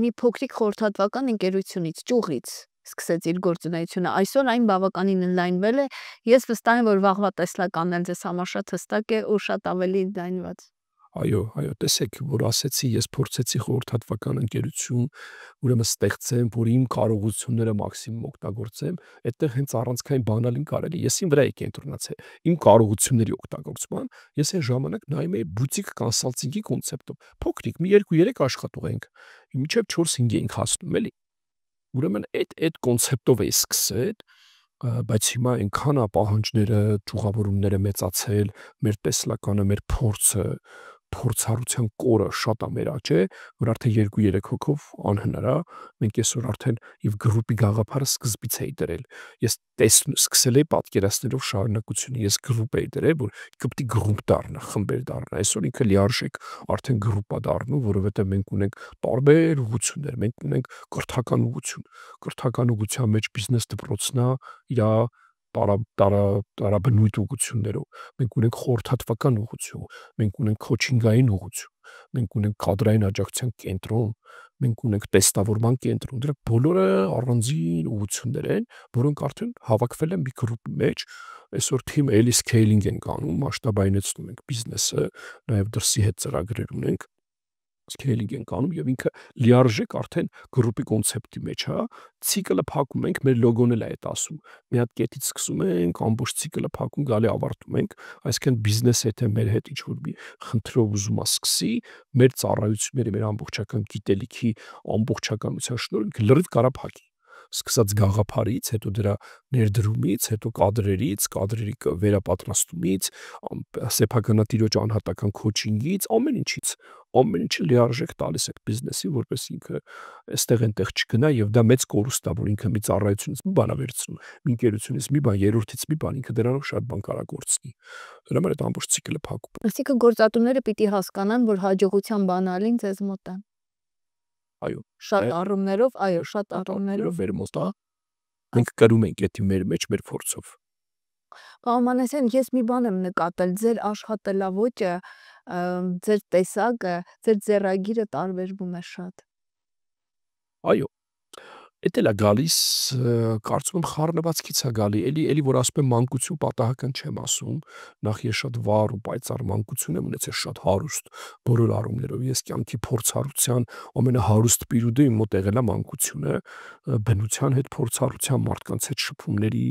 Speaker 1: մի փոքրիկ խորհրդատվական ընկերությունից, ճյուղից սկսեց իր գործունեությունը։ Այսօր այն բավականին ընդլայնվել է։ Ես վստահ եմ, որ վաղվա տեսլականն էլ ձեզ համար շատ հստակ է ու շատ ավելի ընդլայնված։
Speaker 2: Այո, տեսեք, որ ասեցի, ես փորձեցի խորհրդատվական ընկերություն, ուրեմն ստեղծեմ, որ իմ կարողությունները մաքսիմում օգտագործեմ, այդտեղ հենց առանցքային բանալին կարելի, ես իմ վրա եմ կենտրոնացել, իմ կարողությունների օգտագործման, ես այն ժամանակ նայում էի բուտիկ կոնսալտինգի կոնցեպտով, փոքրիկ, մի 2-3 աշխատող ենք, մինչև 4-5 ենք հասնում, էլի։ Ուրեմն այդ կոնցեպտով էի սկսել, բայց հիմա այնքան է պահանջները, ճյուղավորումները մեծացել, մեր տեսլականը, մեր փորձը, փորձառության կորը շատ է մեր աճ է, որ արդեն 2-3 հոգով անհնար է, մենք այսօր արդեն եւ գրուպի գաղափարը սկզբից էի դրել։ Ես սկսել էի պատկերացնելով շարունակությունը, ես գրուպ էի դրել, որ ինքը պետք է գրուպ դառնա, խմբեր դառնա։ Այսօր ինքը լիարժեք արդեն գրուպ է դառնում, որովհետեւ մենք ունենք տարբեր ուղղություններ, մենք ունենք կրթական ուղղություն, կրթական ուղղության մեջ բիզնես դպրոցն է, իր տարաբնույթ ուղղություններով, մենք ունենք խորհրդատվական ուղղություն, մենք ունենք քոչինգային ուղղություն, մենք ունենք կադրային աջակցության կենտրոն, մենք ունենք տեստավորման կենտրոն, դրանք բոլորը առանձին ուղղություններ են, որոնք արդեն հավաքվել են մի գրուպի մեջ, այսօր թիմ էլի սքեյլինգ ենք անում, մասշտաբայնացնում ենք բիզնեսը, նաև դրսի հետ ծրագրեր ունենք, սքեյլինգ ենք անում եւ ինքը լիարժեք արդեն գրուպի կոնցեպտի մեջ է, ցիկլը փակում ենք, մեր լոգոն էլ է այդ ասում։ Մի հատ կետից սկսում ենք, ամբողջ ցիկլը փակում, գալի ավարտում ենք, այսինքն բիզնեսը եթե մեր հետ ինչ-որ մի խնդրով ուզում է սկսի, մեր ծառայությունների, մեր ամբողջական գիտելիքի ամբողջականության շնորհիվ լրիվ կարա փակի։ սկսած գաղափարից, հետո դրա ներդրումից, հետո կադրերի վերապատրաստումից, սեփականատիրոջ անհատական քոչինգից, ամեն ինչը լիարժեք տալիս այդ բիզնեսին, որպես ինքը այստեղ այնտեղ չգնա եւ դա մեծ կորուստ է, որ ինքը մի ծառայությունից մի բան է վերցնում, մի ընկերությունից մի բան, երրորդից մի բան, ինքը դրանով շատ բան կարա գործնի։ Դրա համար այդ ամբողջ ցիկլը փակում է։
Speaker 1: Այսինքն գործատուները պիտի հասկանան, որ հաջողության բանալին ձեզ մոտ է։
Speaker 2: Այո,
Speaker 1: Շատ առումներով, այո, շատ առումներով
Speaker 2: մեր մոտ է։ Մենք կրում ենք դա մեր մեջ մեր փորձով։
Speaker 1: Պարոն Մանասյան, ես մի բան եմ նկատել, ձեր աշխատելավոճը, ձեր տեսակը, ձեր ձեռագիրը տարբերվում է շատ։
Speaker 2: Այո, էդ էլ է գալիս, կարծում եմ խառնվածքից է գալի, էլի որ ասում եմ մանկություն պատահական չեմ ասում, նախ ես շատ վառ ու պայծառ մանկություն եմ ունեցել, շատ հարուստ բոլոր առումներով, ես կյանքի փորձառության ամենահարուստ պերիոդը իմ մոտ եղել է մանկությունը, բնության հետ փորձառության, մարդկանց հետ շփումների,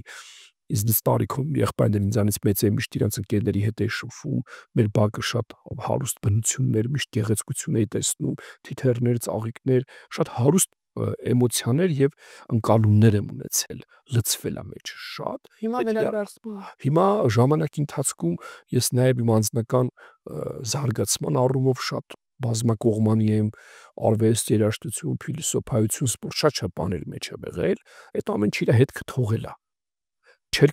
Speaker 2: ինձնից տարիքում եղբայրներ ինձանից մեծ էին, միշտ իրենց ընկերների հետ էի շփվում, մեր բակը շատ հարուստ բնություններ, միշտ գեղեցկություն էի տեսնում, թիթեռներ, ծաղիկներ, շատ հարուստ էմոցիաներ եւ ընկալումներ եմ ունեցել, լցվել է մեջ շատ։
Speaker 1: Հիմա վերադարձնում։
Speaker 2: Հիմա ժամանակի ընթացքում ես նաեւ իմ անձնական զարգացման առումով շատ բազմակողմանի եմ, արվեստ, երաժշտություն, փիլիսոփայություն, սպորտ, շատ բաների մեջ եմ եղել, այդ ամեն ինչը իր հետքը թողել է։ Չէր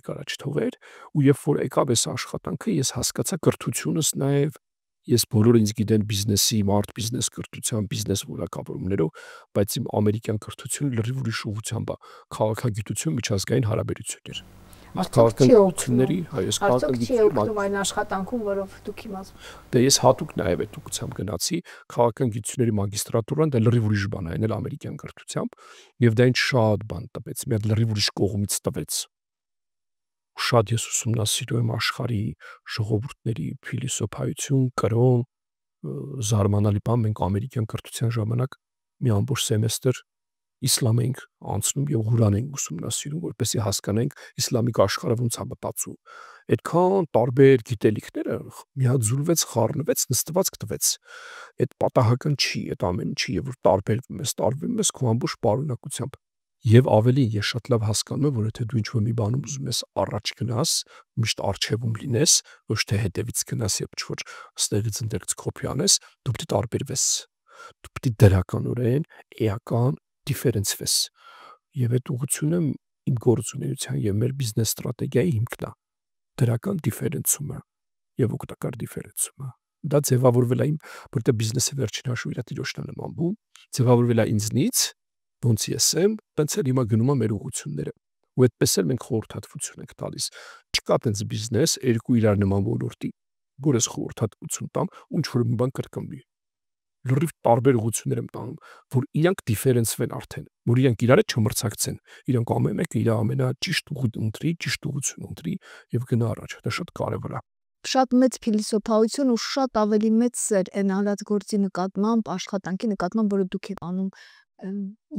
Speaker 2: կարա չթողեր, ու երբ որ եկավ այս աշխատանքը, ես հասկացա կրթությունս նաեւ, ես բոլորը ինձ գիտեն բիզնեսի, բիզնես կրթության, բիզնես որակավորումներով, բայց իմ ամերիկյան կրթությունը լրիվ ուրիշ ուղղությամբ է, քաղաքագիտություն, միջազգային հարաբերություններ։ Քաղաքագիտությունների, ես
Speaker 1: քաղաքագիտություն այն աշխատանքում, որով դուք իմաց։
Speaker 2: Դե ես հատուկ նաեւ այդ ուղղությամբ գնացի, քաղաքագիտությունների մագիստրատուրան, դա լրիվ ուրիշ բան է, այն էլ ամերիկյան կրթությամբ, եւ դա ինձ շատ բան տվեց, մի հատ լրիվ ուրիշ կողմից տվեց։ Շատ ես ուսումնասիրում եմ աշխարհի ժողովուրդների փիլիսոփայություն, կրոն, զարմանալի բան, մենք ամերիկյան կրթության ժամանակ մի ամբողջ սեմեստր իսլամ ենք անցնում եւ Ղուրան ենք ուսումնասիրում, որպեսզի հասկանանք իսլամիկ աշխարհը ոնց է մտածում։ Այդքան տարբեր գիտելիքները միաձուլվեց, խառնվեց, նստվածք տվեց։ Այդ պատահական չի, այդ ամեն ինչի, եւ որ տարբերվում ես քո ամբողջ պարունակությամբ։ Եվ ավելի ես շատ լավ հասկանում եմ, որ եթե դու ինչ-որ մի բանում ուզում ես առաջ գնաս, միշտ առջևում լինես, ոչ թե հետևից գնաս եւ ինչ-որ ստեղից ընդերից կոպի անես, դու պետք է տարբերվես։ Դու պետք է դրականորեն, էական դիֆերենցվես։ Եվ այդ ուղղությունը իմ գործունեության եւ մեր բիզնես ստրատեգիայի հիմքն է։ Դրական դիֆերենցումը եւ օգտակար դիֆերենցումը։ Դա ձևավորվել է իմ, որտեղ բիզնեսը վերջին հաշվով իր տիրոջն է նմանվում, ձևավորվել է ինձնից, ոնց ես եմ, տենց էլ հիմա գնում է մեր ուղղությունները։ Ու այդպես էլ մենք խորհրդատվություն ենք տալիս։ Չկա տենց բիզնես երկու իրար նման ոլորտի, որ ես խորհրդատվություն տամ, ու ինչ-որ մի բան կրկնվի։ Լրիվ տարբեր ուղղություններ եմ տանում, որ իրանք դիֆերենցվեն արդեն, որ իրանք իրար հետ չմրցակցեն։ Իրանք ամեն մեկը իր ամենաճիշտ ուղին ընտրի, ճիշտ ուղղություն ընտրի եւ գնա առաջ։ Դա շատ կարեւոր է։
Speaker 1: Շատ մեծ փիլիսոփայություն ու շատ ավելի մեծ սեր այն արած գործի նկատմամբ, աշխատանքի նկատմամբ, որը դուք եք անում։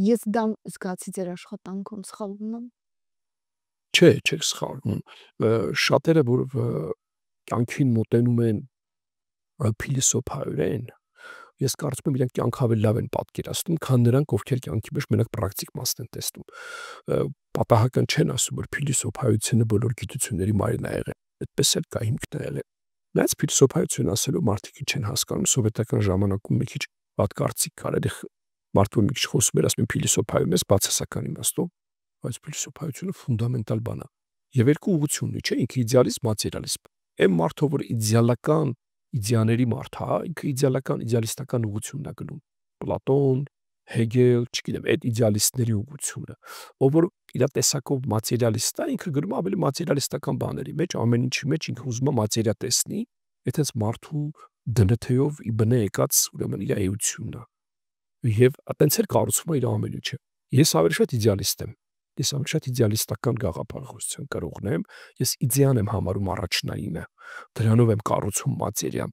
Speaker 1: Ես դա զգացի ձեր աշխատանքում, սխալվում եմ։
Speaker 2: Չէ, չեք սխալվում։ Շատերը, որ կյանքին մոտենում են փիլիսոփայորեն, ես կարծում եմ իրենք կյանք ավելի լավ են պատկերացնում, քան նրանք, ովքեր կյանքի մեջ մենակ պրակտիկ մասն են տեսնում։ Պատահական չեն ասում, որ փիլիսոփայությունը բոլոր գիտությունների մայրն է եղել։ Այդպես էլ կա հիմքն է եղել։ Բայց փիլիսոփայություն ասելով մարդիկ չեն հասկանում, սովետական ժամանակում մի քիչ վատ կարծիք կար, մարդու մի քիչ խոսում էր, ասում են փիլիսոփայում ես բացասական իմաստով, բայց փիլիսոփայությունը ֆունդամենտալ բան է։ Եվ երկու ուղղություն ունի, չէ՞, ինքը իդեալիզմ, մատերիալիզմ։ Այն մարդը, որ իդեալական իդեաների մարդ է, ինքը իդեալական, իդեալիստական ուղղությունն է գնում։ Պլատոն, Հեգել, չգիտեմ, այդ իդեալիստների ուղղությունը, ով որ իր տեսակով մատերիալիստ է, ինքը գնում ավելի մատերիալիստական բաների մեջ, ամեն ինչի մեջ ինքը ուզում է մատերիա տեսնի, այդպես մարդու դնթեով ի բնե եկած ուրեմն իր էությունն է։ Եվ այտենց էլ կառուցվում է իր ամեն ինչը։ Ես ավելի շատ իդեալիստ եմ։ Ես ավելի շատ իդեալիստական գաղափարախոսության կրողն եմ, ես իդեան եմ համարում առաջնայինը, դրանով եմ կառուցում մատերիան,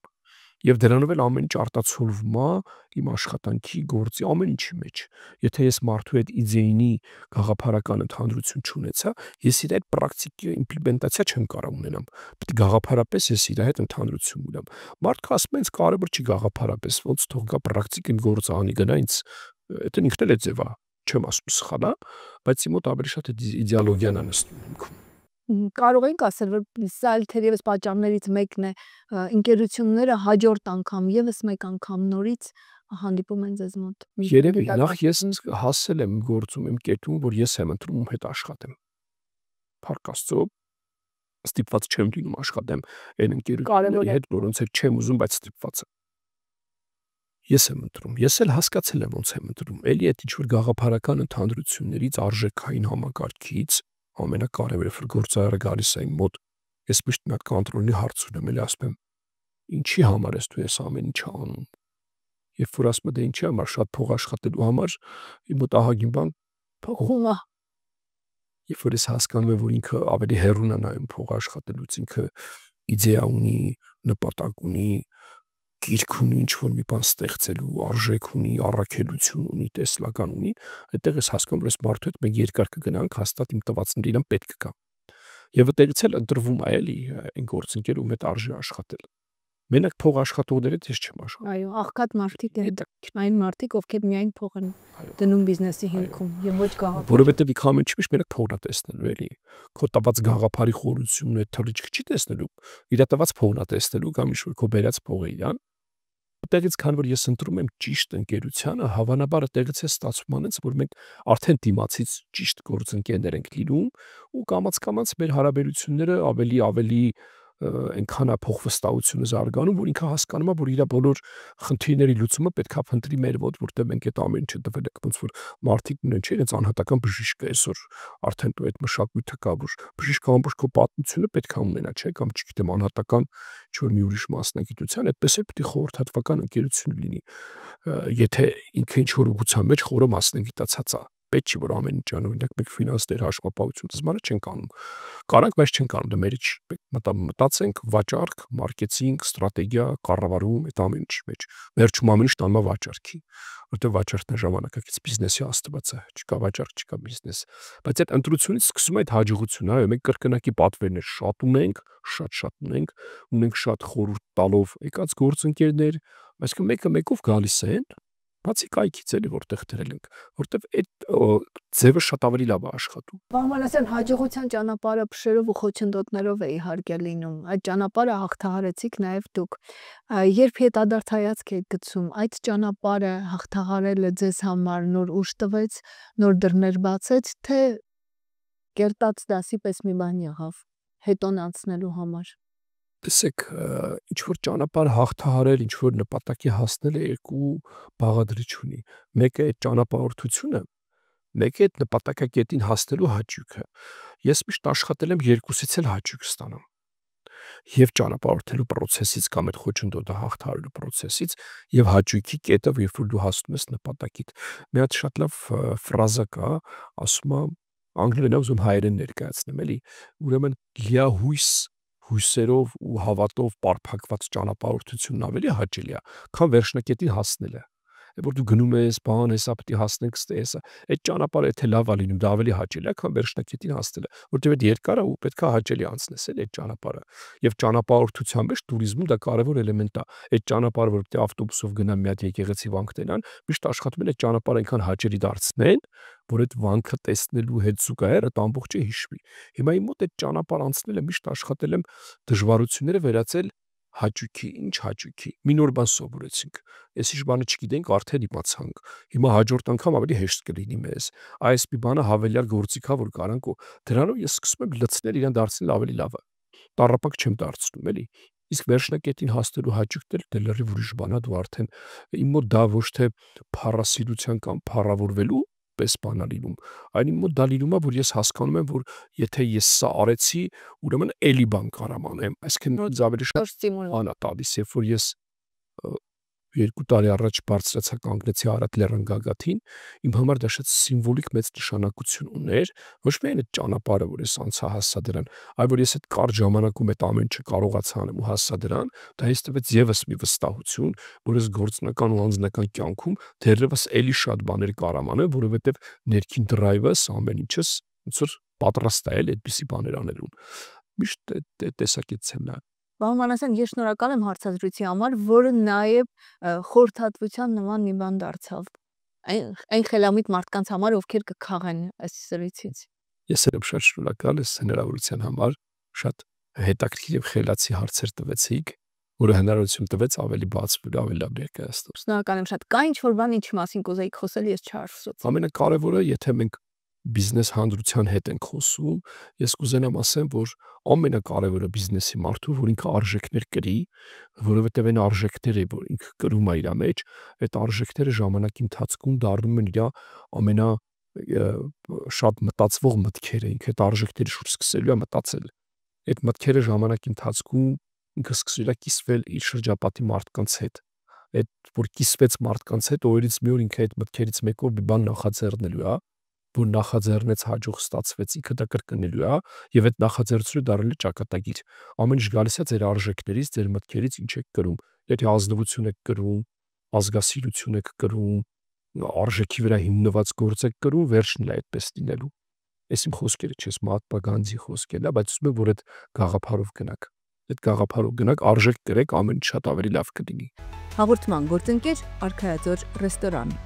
Speaker 2: եւ դրանով էլ ամեն ինչ արտացոլվում է իմ աշխատանքի գործի ամեն ինչի մեջ։ Եթե ես մարդու հետ իդեյնի գաղափարական ընդհանրություն չունեցա, ես իր այդ պրակտիկ իմպլեմենտացիա չեմ կարող ունենամ։ Պետք է գաղափարապես ես իր հետ ընդհանրություն ունեմ։ Մարդը ասում է, ինձ կարևոր չի գաղափարապես, ոնց թող գա պրակտիկին գործ անի գնա ինձ, դա ինքն էլ է ձևա։ չեմ ասում սխալ է, բայց իմ մոտ ավելի շատ է իդեոլոգիան է նստում։
Speaker 1: Կարող ենք ասել, որ սա էլ թերևս պատճառներից մեկն է, ընկերությունները հաջորդ անգամ եւս մեկ անգամ նորից հանդիպում են ձեզ մոտ։
Speaker 2: Երևի նախ ես հասել եմ գործում իմ կետում, որ ես եմ ընտրում ում հետ աշխատեմ։ Փառք Աստծո, ստիպված չեմ լինում աշխատեմ այն ընկերությունների հետ, որոնց հետ չեմ ուզում, բայց ստիպված եմ։ Ես եմ ընտրում, ես էլ հասկացել եմ ոնց եմ ընտրում։ Էլի այդ ինչ-որ գաղափարական ընդհանրություններից, արժեքային համակարգից ամենակարևորը որ գործարարը գալիս է իմ մոտ, ես միշտ մի հատ կոնտրոլի հարց ունեմ, էլի ասում եմ, ինչի համար ես դու այս ամեն ինչը անում։ Երբ որ ասում եմ, դե ինչի համար, շատ փող աշխատելու համար, իմ մոտ ահագին բան
Speaker 1: փոխում է։
Speaker 2: Երբ որ ես հասկանում եմ, որ ինքը ավելի հեռուն է նայում փող աշխատելուց, ինքը իդեա ունի, նպատակ ունի, գիրք ունի, ինչ-որ մի բան ստեղծելու, արժեք ունի, առաքելություն ունի, տեսլական ունի, այդտեղ ես հասկանում, որ այս մարդու հետ մենք երկար կգնանք, հաստատ իմ տվածները իրան պետք կգա։ Եվ այդտեղից էլ ընտրվում է էլի այն գործընկերը, ում հետ արժի աշխատել։ Մենակ փող աշխատողների հետ ես չեմ աշխատում։
Speaker 1: Այո, աղքատ մարդիկ են, այն մարդիկ, ովքեր միայն փող են դնում բիզնեսի հիմքում եւ ոչ գաղափար։
Speaker 2: Որովհետեւ իք ամեն ինչի մենակ փողն է տեսնելու էլի։ Քո տված գաղափարի խորությունն է, թռիչքը չի տեսնելու։ Իր տված փողն է տեսնելու կամ ինչ-որ քո բերած փողը իրան։ Այդտեղից քան որ ես ընտրում եմ ճիշտ ընկերությանը, հավանաբար այդտեղից է ստացվում անց, որ մենք արդեն դիմացից ճիշտ գործընկերներ ենք լինում ու կամաց-կամաց մեր հարաբերությունները ավելի այնքան է փոխվստահությունը զարգանում, որ ինքը հասկանում է, որ իր բոլոր խնդիրների լուծումը պետք է փնտրի մեր մոտ, որտեղ մենք այդ ամեն ինչը տվել ենք, ոնց որ մարդիկ ունեն, չէ՞, այնց անհատական բժիշկ է այսօր արդեն դու այդ մշակույթը կա, որ բժիշկը ամբողջ քո պատմությունը պետք է ունենա, չէ՞, կամ չգիտեմ անհատական ինչ-որ մի ուրիշ մասնագիտության, այդպես է պետք է խորհրդատվական ընկերություն լինի, եթե ինքը ինչ-որ ուղղության մեջ խորը մասնագիտացած է։ Պետք չի որ ամեն ինչ անում, օրինակ մենք ֆինանսներ հաշվապահություն դզմանը չենք անում։ Կարանք, բայց չենք անում, դա մեր մեջ մտածենք վաճառք, մարքեթինգ, ստրատեգիա, կառավարում, այդ ամեն ինչի մեջ։ Վերջում ամեն ինչ տանում է վաճառքի, որտեղ վաճառքն է ժամանակակից բիզնեսի աստվածը, չկա վաճառք, չկա բիզնես։ Բայց այդ ընտրությունից սկսում է այդ հաջողությունը, այո, մենք կրկնակի պատվերներ շատ ունենք, շատ ունենք շատ խորհուրդ տալով եկած գործընկերներ, այսինքն մեկը մեկով գալիս են, բացի կայքից էլի որտեղ դրել ենք, որտեղ այդ ձևը շատ ավելի լավ է աշխատում։
Speaker 1: Բաղմանասյան հաջողության ճանապարհը փշերով ու խոչընդոտներով է իհարկե լինում։ Այդ ճանապարհը հաղթահարեցիք նաև դուք։ Երբ հետադարձ հայացք եք գցում, այդ ճանապարհը հաղթահարելը ձեզ համար նոր ուժ տվեց, նոր դռներ բացեց, թե կերտած դասի պես մի բան եղավ հետոն անցնելու համար։
Speaker 2: Տեսեք, ինչ որ ճանապարհ հաղթահարել, ինչ որ նպատակի հասնել է երկու բաղադրիչ ունի։ Մեկը այդ ճանապարհորդությունը, մեկը այդ նպատակակետին հասնելու հաճույքը։ Ես միշտ աշխատել եմ երկուսից էլ հաճույք ստանամ։ Եվ ճանապարհորդելու process-ից կամ այդ խոչընդոտը հաղթահարելու process-ից եւ հաճույքի կետը, երբ որ դու հասնում ես նպատակիդ։ Մի հատ շատ լավ ֆրազա կա, ասում է անգլերեն ուզում հայերեն ներկայացնեմ, էլի։ Ուրեմն լիահույս հույսերով ու հավատով պարփակված ճանապարհորդությունն ավելի հաճելի է, քան վերջնակետին հասնելը։ Որ դու գնում ես, բան, հեսա պետք է հասնենք ստեսա։ Այդ ճանապարհը եթե լավ է լինում, դա ավելի հաճելի է, քան վերջնակետին հասնելը, որտեղ այդ երկար է ու պետք է հաճելի անցնես էլ այդ ճանապարհը։ Եվ ճանապարհորդության մեջ туриզմում դա կարևոր էլեմենտ է։ Այդ ճանապարհը, որ պետք է ավտոբուսով գնամ մի հատ եկեղեցի վանք տենան, միշտ աշխատում են այդ ճանապարհը այնքան հաճելի դարձնեն, որ այդ վանքը տեսնելու հետ զուգահեռ այդ ամբողջը հիշվի։ Հիմա իմ մոտ այդ ճանապարհ անցնելը միշտ աշխատել եմ դժվարությունները վերածել հաճույքի, ինչ հաճույքի։ Մի նոր բան սովորեցինք։ Այս ինչ բանը չգիտենք, արդեն իմացանք։ Հիմա հաջորդ անգամ ավելի հեշտ կլինի մեզ։ Այս մի բանը հավելյալ գործիք է, որ կարանք ու դրանով ես սկսում եմ լցնել իրան դարձնել ավելի լավը։ Տառապակ չեմ դարձնում, էլի։ Իսկ վերջնակետին հասնելու հաճույքն էլ դե լրիվ ուրիշ բան է, դու արդեն իմ մոտ դա ոչ թե փառասիրության կամ փառավորվելու պես բան է լինում, այն իմ մոտ դա լինում է, որ ես հասկանում եմ, որ եթե ես սա արեցի, ուրեմն էլի բան կարամ անեմ, այսինքն ավելի շատ բան է տալիս, երբ որ ես 2 տարի առաջ բարձրացա կանգնեցի Արարատ լեռան գագաթին, իմ համար դա շատ սիմվոլիկ մեծ նշանակություն ուներ, ոչ միայն այդ ճանապարհը, որ ես անցա հասա դրան, այլ որ ես այդ կարճ ժամանակում այդ ամեն ինչը կարողացա անեմ ու հասա դրան, դա ինձ տվեց եւս մի վստահություն, որ ես գործնական ու անձնական կյանքում դեռևս էլի շատ բաներ կարամ անեմ, որովհետեւ ներքին դրայվս ամեն ինչս ոնց որ պատրաստ է այդպիսի բաներ անելու։ Միշտ այդ տեսակետից եմ նա։
Speaker 1: Բաղմանասյան, ես շնորհակալ եմ հարցազրույցի համար, որը նաև խորհրդատվության նման մի բան դարձավ։ այն խելամիտ մարդկանց համար, ովքեր կքաղեն այս սրիցից։
Speaker 2: Ես եմ շատ շնորհակալ ես հնարավորության համար, շատ հետաքրքիր եւ խելացի հարցեր տվեցիք, որը հնարավորություն տվեց ավելի բացվել, ավելի լավ ներկայացնել։
Speaker 1: Շնորհակալ եմ շատ։ Կա ինչ-որ բան, ինչի մասին կուզեիք խոսել, ես չհարցրեցի։
Speaker 2: Ամենակարևորը, եթե մենք բիզնես հանդրության հետ ենք խոսում, ես կուզենամ ասեմ, որ ամենակարևորը բիզնեսի մարդու, որ ինքը արժեքներ կրի, որովհետև այն արժեքները, որ ինքը կրում է իր մեջ, այդ արժեքները ժամանակի ընթացքում դառնում են իր ամենա շատ մտածվող մտքերը, ինքը այդ արժեքների շուրջ սկսելու է մտածել։ Այդ մտքերը ժամանակի ընթացքում ինքը սկսել է կիսվել իր շրջապատի մարդկանց հետ։ Այդ որ կիսվեց մարդկանց հետ, օրից մի օր ինքը այդ մտքերից մեկով մի բան նախաձեռնելու է, որ նախաձեռնեց հաջող ստացվեց, ինքը դա կրկնելու է եւ այդ նախաձեռնությունը դառել է ճակատագիր։ Ամեն ինչ գալիս է ձեր արժեքներից, ձեր մտքերից ինչ եք կրում։ Եթե ազնվություն եք կրում, ազգասիրություն եք կրում, արժեքի վրա հիմնված գործ եք կրում, վերջն է այդպես լինելու։ Այս իմ խոսքերը չես Մահատմա Գանդհիի խոսքերն է, բայց ուզում եմ որ այդ գաղափարով գնաք։ Այդ գաղափարով գնաք, արժեք կրեք, ամեն ինչ շատ ավելի լավ կլինի։
Speaker 1: Հաղորդման գործընկեր Արքայաձոր ռեստորան։